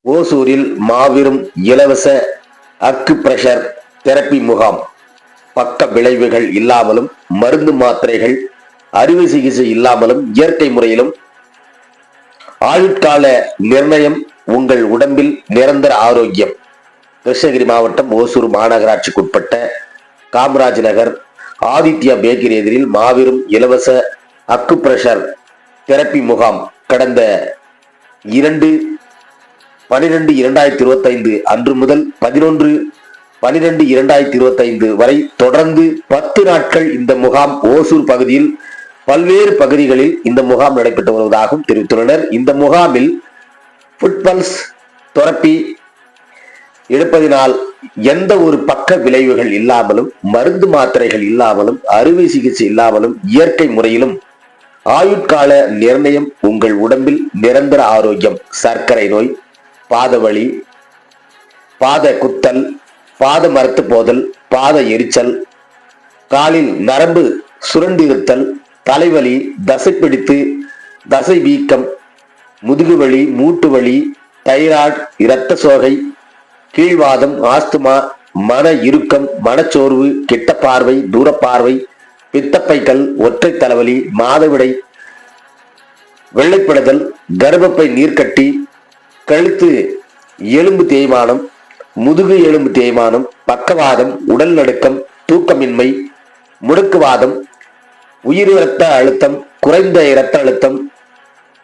ஓசூரில் மாபெரும் இலவச அக்கு பிரஷர் தெரப்பி முகாம். பக்க விளைவுகள் இல்லாமலும், மருந்து மாத்திரைகள், அறுவை சிகிச்சை இல்லாமலும், இயற்கை முறையிலும் ஆயுட்கால நிர்ணயம், உங்கள் உடம்பில் நிரந்தர ஆரோக்கியம். கிருஷ்ணகிரி மாவட்டம் ஓசூர் மாநகராட்சிக்குட்பட்ட காமராஜ் நகர் ஆதித்யா பேக்கரி எதிரில் மாபெரும் இலவச அக்கு பிரஷர் தெரப்பி முகாம் கடந்த 2/12/2025 அன்று முதல் 11/12/2025 வரை தொடர்ந்து 10 நாட்கள் இந்த முகாம் ஓசூர் பகுதியில் பல்வேறு பகுதிகளில் இந்த முகாம் நடைபெற்று வருவதாகவும் தெரிவித்துள்ளனர். இந்த முகாமில் ஃபுட்பல்ஸ் தெரப்பி எடுப்பதனால் எந்த ஒரு பக்க விளைவுகள் இல்லாமலும், மருந்து மாத்திரைகள் இல்லாமலும், அறுவை சிகிச்சை இல்லாமலும், இயற்கை முறையிலும் ஆயுட்கால நிர்ணயம், உங்கள் உடம்பில் நிரந்தர ஆரோக்கியம். சர்க்கரை நோய், பாதவலி, பாத குத்தல், பாத மரத்து போதல், பாத எரிச்சல், காலில் நரம்பு சுரண்டிருத்தல், தலைவலி, தசைப்பிடித்து, தசை வீக்கம், முதுகுவலி, மூட்டு வலி, தைராய்டு, இரத்த சோகை, கீழ்வாதம், ஆஸ்துமா, மன இறுக்கம், மனச்சோர்வு, கிட்ட பார்வை, தூரப்பார்வை, பித்தப்பைகள், ஒற்றை தலைவலி, மாதவிடை, வெள்ளைப்படுதல், கர்ப்பப்பை நீர்க்கட்டி, கழுத்து எலும்பு தேய்மானம், முதுகு எலும்பு தேய்மானம், பக்கவாதம், உடல் நடுக்கம், தூக்கமின்மை, முடுக்குவாதம், உயிர் இரத்த அழுத்தம், குறைந்த இரத்த அழுத்தம்,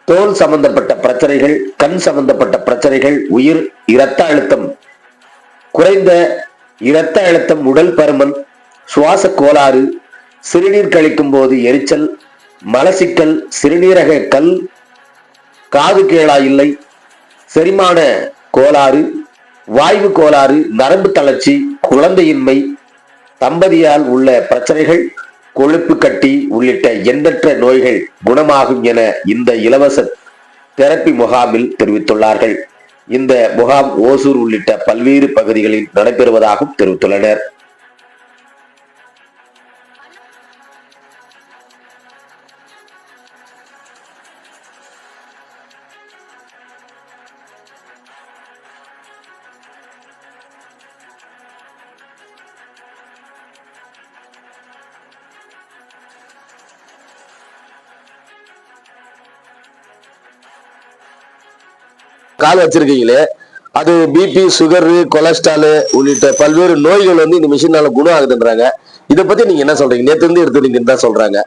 தோல் சம்பந்தப்பட்ட பிரச்சனைகள், கண் சம்பந்தப்பட்ட பிரச்சனைகள், உயிர் இரத்த அழுத்தம், குறைந்த இரத்த அழுத்தம், உடல் பருமன், சுவாச கோளாறு, சிறுநீர் கழிக்கும் போது எரிச்சல், மலசிக்கல், சிறுநீரக கல், காது கேளா இல்லை, செரிமான கோளாறு, வாய்வு கோளாறு, நரம்பு தளர்ச்சி, குழந்தையின்மை, தம்பதியால் உள்ள பிரச்சனைகள், கொழுப்பு கட்டி உள்ளிட்ட எண்ணற்ற நோய்கள் குணமாகும் என இந்த இலவச தெரப்பி முகாமில் தெரிவித்துள்ளார்கள். இந்த முகாம் ஓசூர் உள்ளிட்ட பல்வேறு பகுதிகளில் நடைபெறுவதாகவும் தெரிவித்துள்ளனர். கால் வச்சிருக்கீங்களே, அது பிபி, சுகர், கொலஸ்ட்ரால் உள்ளிட்ட பல்வேறு நோய்கள் வந்து இந்த மிஷினால குணம் ஆகுதுன்றாங்க. இதை பத்தி நீங்க என்ன சொல்றீங்க? நேத்து இருந்து எடுத்துட்டீங்கன்னு தான் சொல்றாங்க.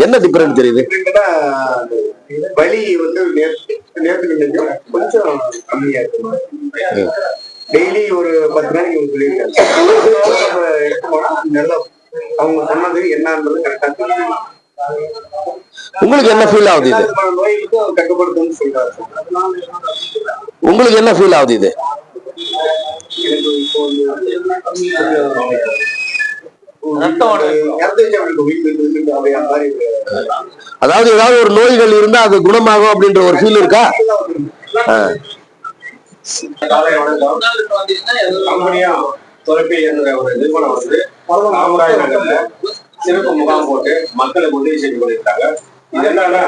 என்ன டிஃபரெண்ட் தெரியுது? வலி வந்து கொஞ்சம் கம்மியா இருக்கு. டெய்லி ஒரு 10 நாளைக்கு நல்லா அவங்க சொன்னது என்னன்றது கரெக்டா. உங்களுக்கு என்ன ஃபீல் ஆகுது இது? நோய்க்கும் கட்டுப்படுத்தும் சொல்றாரு. உங்களுக்கு என்ன ஃபீல் ஆகுது இது? அதாவது ஏதாவது ஒரு நோய்கள் இருந்தா அது குணமாகும் அப்படின்ற ஒரு ஃபீல் இருக்கா? தொலைபி என்ற ஒரு நிறுவனம் வந்து காமராஜ் நகர்ல சிறப்பு முகாம் போட்டு மக்களுக்கு உதவி செய்து கொண்டிருக்காங்க. இது என்னன்னா,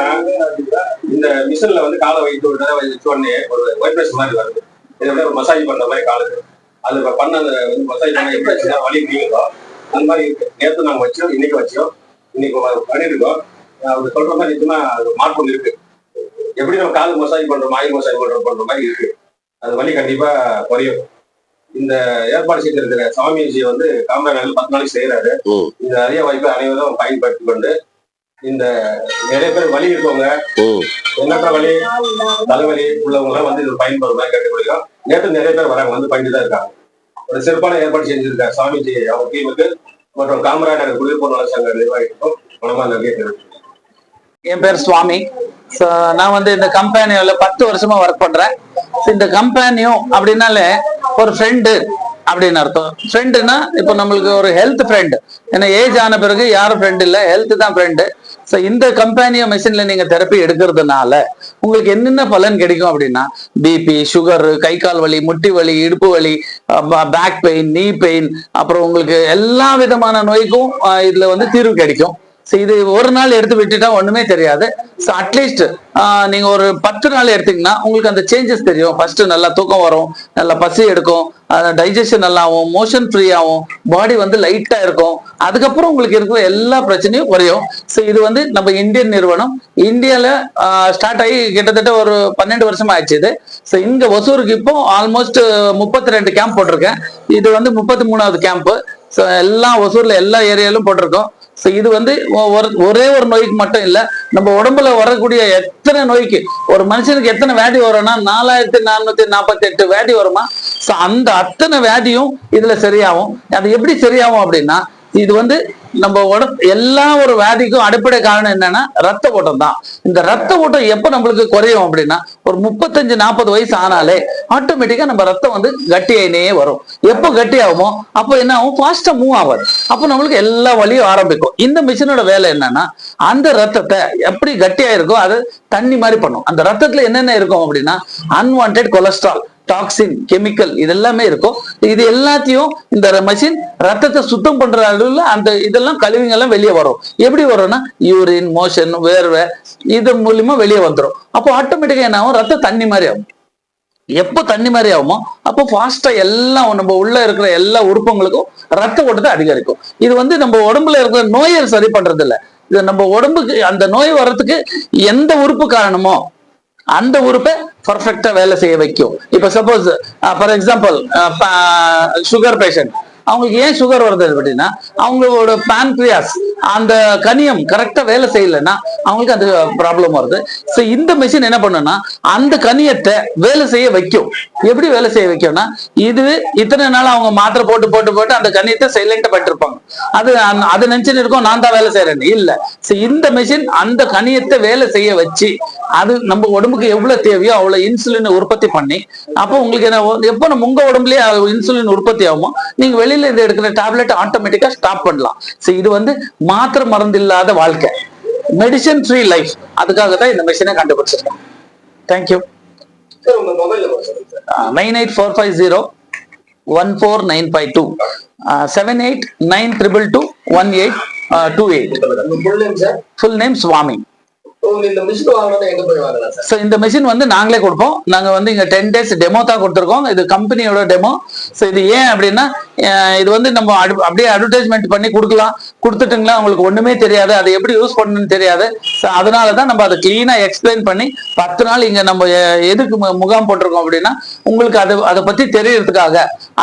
இந்த மிஷின்ல வந்து காலை வைத்து ஒரு தடவை வச்ச உடனே ஒரு வைப்ரேஷன் மாதிரி வருது. இதை விட ஒரு மசாஜ் பண்ற மாதிரி காலுக்கு அது பண்ண அந்த மசாஜ் பண்ண எப்படி வலி நீங்களோ அந்த மாதிரி இருக்கு. நேற்று நாங்க வச்சோம், இன்னைக்கு வச்சோம், இன்னைக்கு பண்ணிருக்கோம். அவங்க சொல்ற மாதிரி நிச்சயமா அது மாற்றம் இருக்கு. எப்படி நம்ம காலு மசாஜ் பண்றோம், ஆயில் மசாஜ் பண்ற மாதிரி இருக்கு. அது வலி கண்டிப்பா குறையும். இந்த ஏற்பாடு செய்திருக்கிற சாமிஜி வந்து காமராஜ் 10 நாளைக்கு செய்யறாரு. இந்த அரிய வாய்ப்பை அனைவரும் பயன்படுத்தி கொண்டு, இந்த நிறைய பேர் வலி இருக்கவங்க, எண்ணற்ற வலி, தலைவலி உள்ளவங்க எல்லாம் வந்து இது பயன்படுற மாதிரி கேட்டுக்கொள்கிறோம். நேற்று நிறைய பேர் வராங்க, வந்து பண்ணிட்டு இருக்காங்க. ஒரு சிறப்பான ஏற்பாடு செஞ்சிருக்க சாமிஜி அவங்க டீமுக்கு மற்றும் காமராஜ் நகர் குடியிருப்பு நல சங்க நிர்வாகிக்கும் மனமா நன்றி தெரிவிக்கிறேன். என் பேர் சுவாமி. நான் வந்து இந்த கம்பெனியில 10 வருஷமா ஒர்க் பண்றேன். இந்த கம்பெனியும் அப்படின்னாலே ஒரு ஃப்ரெண்டு, அப்படின்னு அர்த்தம். ஃப்ரெண்டுனா இப்போ நம்மளுக்கு ஒரு ஹெல்த் ஃப்ரெண்ட். ஏன்னா ஏஜ் ஆன பிறகு யாரும் ஃப்ரெண்ட் இல்லை, ஹெல்த் தான் ஃப்ரெண்டு. ஸோ இந்த கம்பெனியோ மெஷின்ல நீங்க தெரப்பி எடுக்கிறதுனால உங்களுக்கு என்னென்ன பலன் கிடைக்கும் அப்படின்னா, பிபி, சுகர், கை கால் வலி, முட்டி வலி, இடுப்பு வலி, பேக் பெயின், நீ பெயின், அப்புறம் உங்களுக்கு எல்லா விதமான நோய்க்கும் இதுல வந்து தீர்வு கிடைக்கும். ஸோ இது ஒரு நாள் எடுத்து விட்டுட்டா ஒண்ணுமே தெரியாது. ஸோ அட்லீஸ்ட் நீங்க ஒரு 10 நாள் எடுத்தீங்கன்னா உங்களுக்கு அந்த சேஞ்சஸ் தெரியும். ஃபர்ஸ்ட் நல்லா தூக்கம் வரும், நல்லா பசி எடுக்கும், டைஜஷன் நல்லா ஆகும், மோஷன் ஃப்ரீ ஆகும், பாடி வந்து லைட்டா இருக்கும். அதுக்கப்புறம் உங்களுக்கு இருக்கிற எல்லா பிரச்சனையும் குறையும். ஸோ இது வந்து நம்ம இந்தியன் நிறுவனம், இந்தியால ஸ்டார்ட் ஆகி கிட்டத்தட்ட ஒரு 12 வருஷமா ஆச்சு இது. ஸோ இங்க ஒசூருக்கு இப்போ ஆல்மோஸ்ட் 32 கேம்ப் போட்டிருக்கேன். இது வந்து 33வது கேம்ப். ஸோ எல்லா ஒசூர்ல எல்லா ஏரியாலும் போட்டிருக்கோம். ஸோ இது வந்து ஒரே ஒரு நோய்க்கு மட்டும் இல்லை, நம்ம உடம்புல வரக்கூடிய எத்தனை நோய்க்கு, ஒரு மனுஷனுக்கு எத்தனை வியாதி வரும்னா 4448 வியாதி வருமா. ஸோ அந்த அத்தனை வியாதியும் இதுல சரியாகும். அது எப்படி சரியாகும் அப்படின்னா, இது வந்து நம்ம உடம்பு எல்லா ஒரு வியாதிக்கும் அடிப்படை காரணம் என்னன்னா ரத்த ஓட்டம் தான். இந்த ரத்த ஓட்டம் எப்ப நம்மளுக்கு குறையும் அப்படின்னா, ஒரு 35-40 வயசு ஆனாலே ஆட்டோமேட்டிக்கா நம்ம ரத்தம் வந்து கட்டியாயினே வரும். எப்போ கட்டி ஆகுமோ அப்போ என்ன ஆகும், ஃபாஸ்டா மூவ் ஆகாது. அப்போ நம்மளுக்கு எல்லா வழியும் ஆரம்பிக்கும். இந்த மிஷினோட வேலை என்னன்னா, அந்த ரத்தத்தை எப்படி கட்டியா இருக்கோ அது தண்ணி மாதிரி பண்ணும். அந்த ரத்தத்துல என்னென்ன இருக்கும் அப்படின்னா, அன்வான்ட் கொலஸ்ட்ரால், டாக்ஸின், கெமிக்கல், இது எல்லாமே இருக்கும். இது எல்லாத்தையும் இந்த மெஷின் ரத்தத்தை சுத்தம் பண்ற அளவுல அந்த இதெல்லாம் கழிவுங்கெல்லாம் வெளியே வரும். எப்படி வரும்னா, யூரின், மோஷன், வேர்வை, இது மூலியமா வெளியே வந்துடும். அப்போ ஆட்டோமேட்டிக்கா என்ன ஆகும், ரத்தம் தண்ணி மாதிரி ஆகும். எப்போ தண்ணி மாதிரி ஆகுமோ அப்போ ஃபாஸ்டா எல்லாம் நம்ம உள்ள இருக்கிற எல்லா உறுப்புகளுக்கும் ரத்த ஓட்டத்தை அதிகரிக்கும். இது வந்து நம்ம உடம்புல இருக்கிற நோயை சரி பண்றது இல்லை. இது நம்ம உடம்புக்கு அந்த நோய் வர்றதுக்கு எந்த உறுப்பு காரணமோ அந்த உறுப்பை பர்ஃபெக்டா வேலை செய்ய வைக்கும். இப்ப suppose for example sugar patient, அவங்களுக்கு ஏன் சுகர் வருது அப்படின்னா, அவங்களோட பான்கிரியாஸ் அந்த கனியம் கரெக்டா வேலை செய்யலைன்னா அவங்களுக்கு அந்த ப்ராப்ளம் வருது. ஸோ இந்த மெஷின் என்ன பண்ணுன்னா, அந்த கனியத்தை வேலை செய்ய வைக்கும். எப்படி வேலை செய்ய வைக்கும்னா, இது இத்தனை நாள் அவங்க மாத்திரை போட்டு போட்டு போட்டு அந்த கனியத்தை சைலண்டா பண்ணிருப்பாங்க. அது நினைச்சுட்டு இருக்கும் நான் தான் வேலை செய்யறேன்னு. இல்ல, ஸோ இந்த மெஷின் அந்த கனியத்தை வேலை செய்ய வச்சு அது நம்ம உடம்புக்கு எவ்வளவு தேவையோ அவ்வளவு இன்சுலின் உற்பத்தி பண்ணி, அப்போ உங்களுக்கு என்ன, எப்போ நம்ம உங்க உடம்புலயே இன்சுலின் உற்பத்தி ஆகுமோ நீங்க வெளியில இருந்து எடுக்கிற டேப்லெட் ஆட்டோமேட்டிக்கா ஸ்டாப் பண்ணலாம். ஸோ இது வந்து மாத்திரை மருந்து இல்லாத வாழ்க்கை, மெடிசன் ஃப்ரீ லைஃப். அதுக்காக தான் இந்த மெஷினை கண்டுபிடிச்சிருக்கோம். தேங்க்யூ. 9845014952 7892221828. ஃபுல் நேம் சுவாமி. இந்த மிஷின் வந்து நாங்களே கொடுப்போம். நாங்க வந்து இங்க 10 days டெமோ தான் கொடுத்துருக்கோம். இது கம்பெனியோட டெமோ. ஸோ இது ஏன் அப்படின்னா, இது வந்து நம்ம அப்படியே அட்வர்டைஸ்மெண்ட் பண்ணி கொடுக்கலாம், கொடுத்துட்டுங்களா உங்களுக்கு ஒண்ணுமே தெரியாது, அதை எப்படி யூஸ் பண்ணணும்னு தெரியாது. ஸோ அதனாலதான் நம்ம அதை கிளீனா எக்ஸ்பிளைன் பண்ணி 10 நாள் இங்க நம்ம எதுக்கு முகாம் போட்டிருக்கோம் அப்படின்னா, உங்களுக்கு அதை பத்தி தெரியறதுக்காக,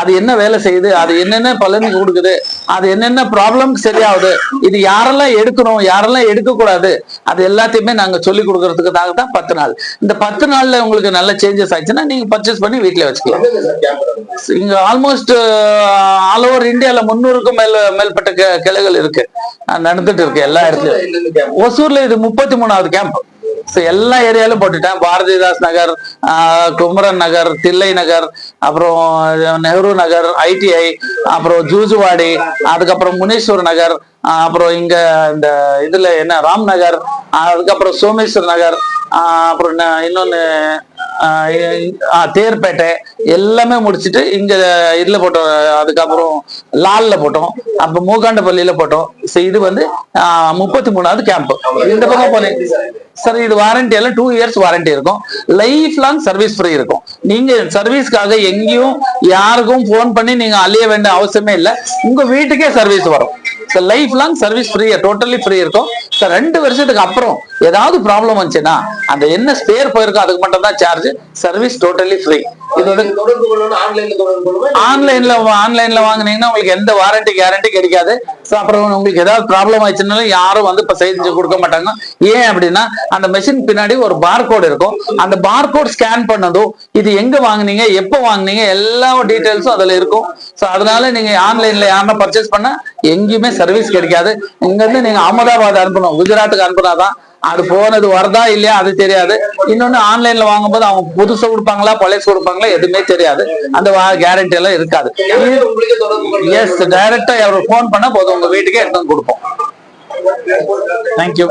அது என்ன வேலை செய்யுது, அது என்னென்ன பலன் கொடுக்குது, அது என்னென்ன ப்ராப்ளம் சரியாகுது, இது யாரெல்லாம் எடுக்கணும் யாரெல்லாம் எடுக்க கூடாது, அது எல்லாத்தையுமே நாங்க சொல்லி கொடுக்கறதுக்காக தான் 10 நாள். இந்த 10 நாள்ல உங்களுக்கு நல்ல சேஞ்சஸ் ஆச்சுன்னா நீங்க பர்ச்சேஸ் பண்ணி வீட்டுல வச்சுக்கலாம். இங்க ஆல்மோஸ்ட் ஆல் ஓவர் இந்தியால 300க்கும் மேற்பட்ட கிளைகள் இருக்கு, நடந்துட்டு இருக்கு எல்லா இடத்துலயும். ஒசூர்ல இது 33வது கேம்ப். எல்லா ஏரியாலும் போட்டுட்டேன். பாரதிதாஸ் நகர், குமரன் நகர், தில்லை நகர், அப்புறம் நெஹ்ரு நகர், ஐடிஐ, அப்புறம் ஜூஜுவாடி, அதுக்கப்புறம் முனீஸ்வர் நகர், அப்புறம் இங்க இந்த இதுல என்ன ராம் நகர், அதுக்கப்புறம் சோமேஸ்வர் நகர், அப்புறம் இன்னொன்னு தேர்பேட்டை, எல்லாமே முடிச்சுட்டு இங்க இதுல போட்டோம். அதுக்கப்புறம் லால்ல போட்டோம், அப்ப மூகாண்டப்பள்ளியில போட்டோம். இது வந்து 33வது கேம்ப். இந்த பக்கம் போனேன் சார். இது வாரண்டி எல்லாம் 2 years வாரண்டி இருக்கும். லைஃப் லாங் சர்வீஸ் ஃப்ரீ இருக்கும். நீங்க சர்வீஸ்க்காக எங்கேயும் யாருக்கும் போன் பண்ணி நீங்க அலைய வேண்டிய அவசியமே இல்லை. உங்க வீட்டுக்கே சர்வீஸ் வரும். Life long service free, totally free இருக்கும். 2 வருஷத்துக்கு அப்புறம் ஏதாவது ப்ராப்ளம் வந்துச்சுன்னா அந்த என்ன ஸ்பேர் போயிருக்கோ அதுக்கு மட்டும் தான் சார்ஜ். Service totally free. இதோட ஆன்லைன்ல வாங்கினீங்கன்னா உங்களுக்கு எந்த வாரண்டி கேரண்டி கிடைக்காது. அப்புறம் உங்களுக்கு ஏதாவது ப்ராப்ளம் ஆயிடுச்சுனாலும் யாரும் வந்து இப்ப செஞ்சு கொடுக்க மாட்டாங்க. ஏன் அப்படின்னா, அந்த மெஷின் பின்னாடி ஒரு பார்கோட் இருக்கும். அந்த பார்கோட் ஸ்கேன் பண்ணதும் இது எங்க வாங்குனீங்க, எப்போ வாங்குனீங்க, எல்லா டீடைல்ஸும் அதுல இருக்கும். அதனால நீங்க ஆன்லைன்ல யாருன்னா பர்ச்சேஸ் பண்ண எங்கேயுமே சர்வீஸ் கிடைக்காது. இங்க இருந்து நீங்க அகமதாபாத் அனுப்பணும், குஜராத்துக்கு அனுப்புனாதான் அது போனது வருதா இல்லையா அது தெரியாது. இன்னொன்னு ஆன்லைன்ல வாங்கும்போது அவங்க புதுசு கொடுப்பாங்களா பழைய கொடுப்பாங்களா எதுவுமே தெரியாது. அந்த கேரண்டி எல்லாம் இருக்காது. எஸ், டைரக்டா அவர் போன் பண்ண போதும் உங்க வீட்டுக்கே எடுத்து கொடுப்போம். தேங்க்யூ.